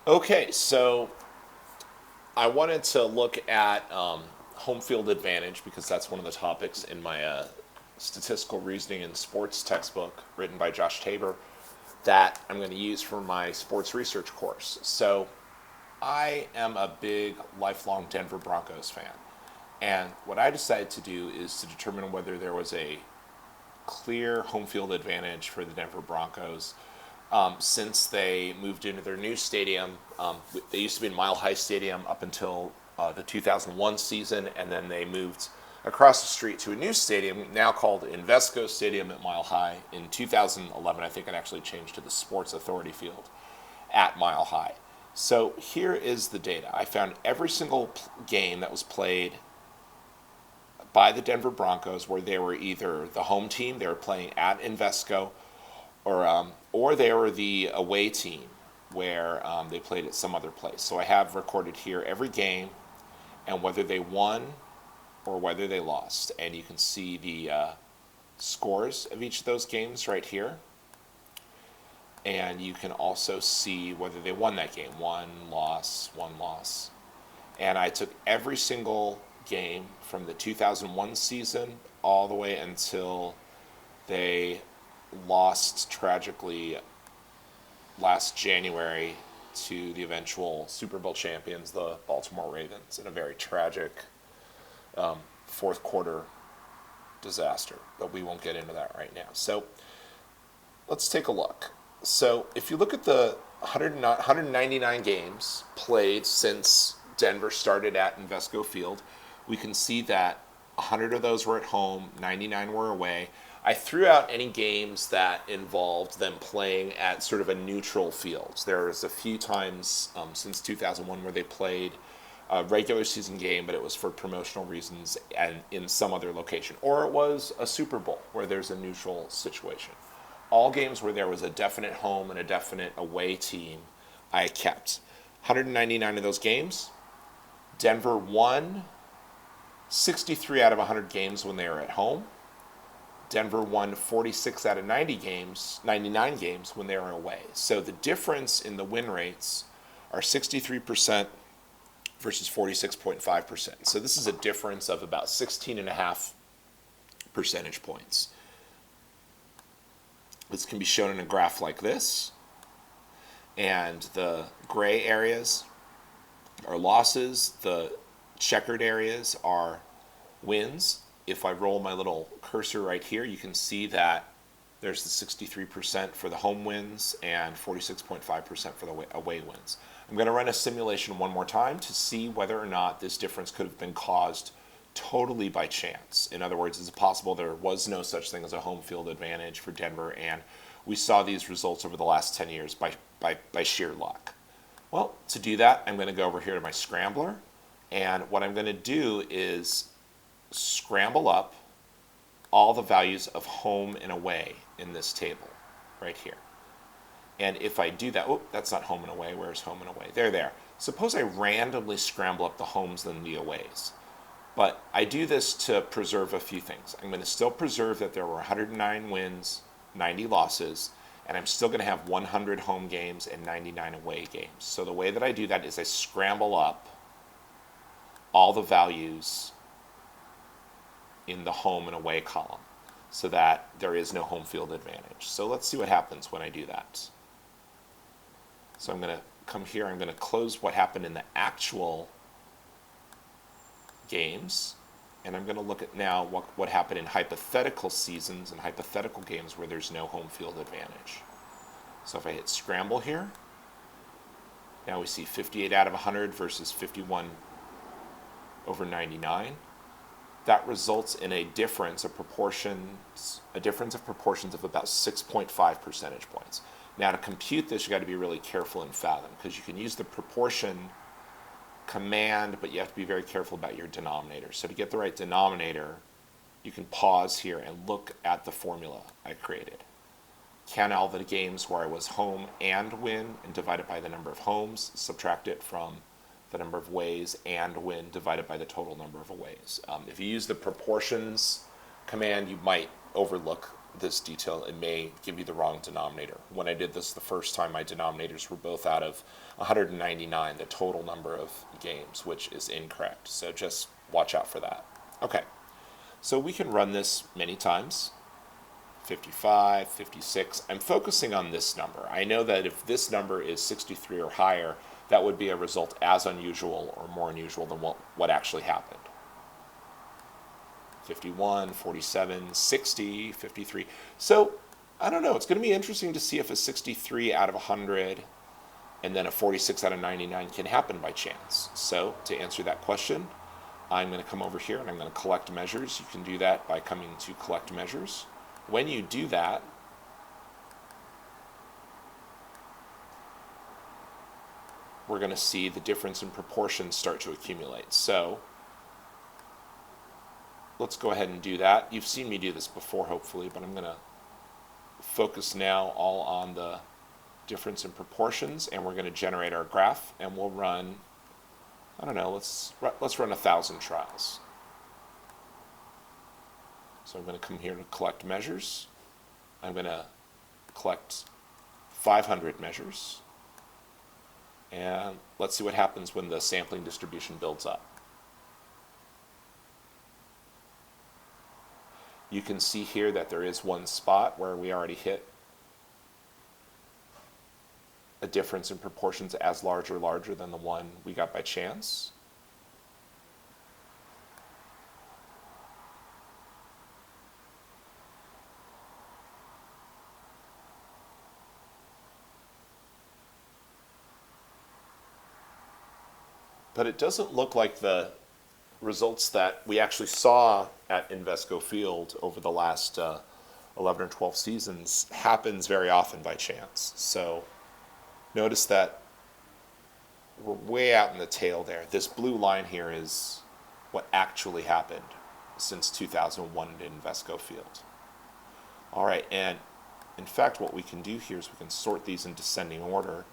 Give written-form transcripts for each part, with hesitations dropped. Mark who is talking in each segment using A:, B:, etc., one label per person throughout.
A: Okay, so I wanted to look at home field advantage because that's one of the topics in my statistical reasoning in sports textbook written by Josh Tabor that I'm going to use for my sports research course. So I am a big lifelong Denver Broncos fan. And what I decided to do is to determine whether there was a clear home field advantage for the Denver Broncos since they moved into their new stadium. They used to be in Mile High Stadium up until the 2001 season, and then they moved across the street to a new stadium now called Invesco Stadium at Mile High. In 2011, I think it actually changed to the Sports Authority Field at Mile High. So here is the data. I found every single game that was played by the Denver Broncos where they were either the home team, they were playing at Invesco, or they were the away team where they played at some other place. So I have recorded here every game and whether they won or whether they lost. And you can see the scores of each of those games right here. And you can also see whether they won that game. One loss, one loss. And I took every single game from the 2001 season all the way until they lost tragically last January to the eventual Super Bowl champions, the Baltimore Ravens, in a very tragic fourth quarter disaster. But we won't get into that right now. So let's take a look. So if you look at the 199 games played since Denver started at Invesco Field, we can see that 100 of those were at home, 99 were away. I threw out any games that involved them playing at sort of a neutral field. There was a few times since 2001 where they played a regular season game, but it was for promotional reasons and in some other location. Or it was a Super Bowl where there's a neutral situation. All games where there was a definite home and a definite away team, I kept. 199 of those games. Denver won 63 out of 100 games when they were at home. Denver won 46 out of 99 games when they were away. So the difference in the win rates are 63% versus 46.5%. So this is a difference of about 16.5 percentage points. This can be shown in a graph like this. And the gray areas are losses. The checkered areas are wins. If I roll my little cursor right here, you can see that there's the 63% for the home wins and 46.5% for the away wins. I'm going to run a simulation one more time to see whether or not this difference could have been caused totally by chance. In other words, is it possible there was no such thing as a home field advantage for Denver and we saw these results over the last 10 years by sheer luck? Well, to do that, I'm going to go over here to my scrambler, and what I'm going to do is scramble up all the values of home and away in this table right here. And if I do that, that's not home and away. Where's home and away? There. Suppose I randomly scramble up the homes and the aways. But I do this to preserve a few things. I'm going to still preserve that there were 109 wins, 90 losses, and I'm still going to have 100 home games and 99 away games. So the way that I do that is I scramble up all the values in the home and away column so that there is no home field advantage. So let's see what happens when I do that. So I'm going to come here, I'm going to close what happened in the actual games, and I'm going to look at now what happened in hypothetical seasons and hypothetical games where there's no home field advantage. So if I hit scramble here, now we see 58 out of 100 versus 51 over 99. That results in a difference of proportions of about 6.5 percentage points. Now to compute this, you got to be really careful in Fathom because you can use the proportion command, but you have to be very careful about your denominator. So to get the right denominator, you can pause here and look at the formula I created. Count all the games where I was home and win and divide it by the number of homes, subtract it from the number of ways and win divided by the total number of aways. If you use the proportions command, you might overlook this detail, it may give you the wrong denominator. When I did this the first time, my denominators were both out of 199, the total number of games, which is incorrect. So just watch out for that. Okay, so we can run this many times. 55, 56. I'm focusing on this number. I know that if this number is 63 or higher, that would be a result as unusual or more unusual than what actually happened. 51, 47, 60, 53. So, I don't know. It's going to be interesting to see if a 63 out of 100 and then a 46 out of 99 can happen by chance. So, to answer that question, I'm going to come over here and I'm going to collect measures. You can do that by coming to collect measures. When you do that, we're going to see the difference in proportions start to accumulate. So let's go ahead and do that. You've seen me do this before, hopefully, but I'm going to focus now all on the difference in proportions, and we're going to generate our graph, and we'll run, I don't know, let's run 1,000 trials. So I'm going to come here to collect measures. I'm going to collect 500 measures. And let's see what happens when the sampling distribution builds up. You can see here that there is one spot where we already hit a difference in proportions as large or larger than the one we got by chance. But it doesn't look like the results that we actually saw at Invesco Field over the last 11 or 12 seasons happens very often by chance. So notice that we're way out in the tail there. This blue line here is what actually happened since 2001 at Invesco Field. All right, and in fact, what we can do here is we can sort these in descending order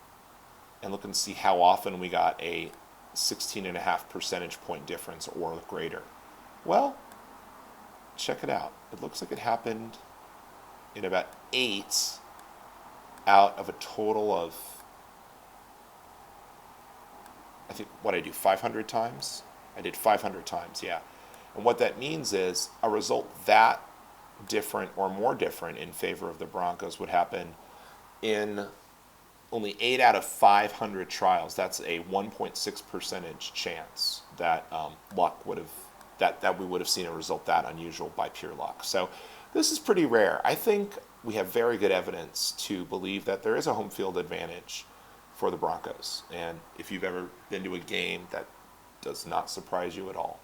A: and look and see how often we got a 16.5 percentage point difference or greater. Well, check it out. It looks like it happened in about 8 out of a total of, I think, what I do, 500 times? I did 500 times, yeah. And what that means is a result that different or more different in favor of the Broncos would happen in only 8 out of 500 trials. That's a 1.6% chance that luck would have, that we would have seen a result that unusual by pure luck. So this is pretty rare. I think we have very good evidence to believe that there is a home field advantage for the Broncos. And if you've ever been to a game, that does not surprise you at all.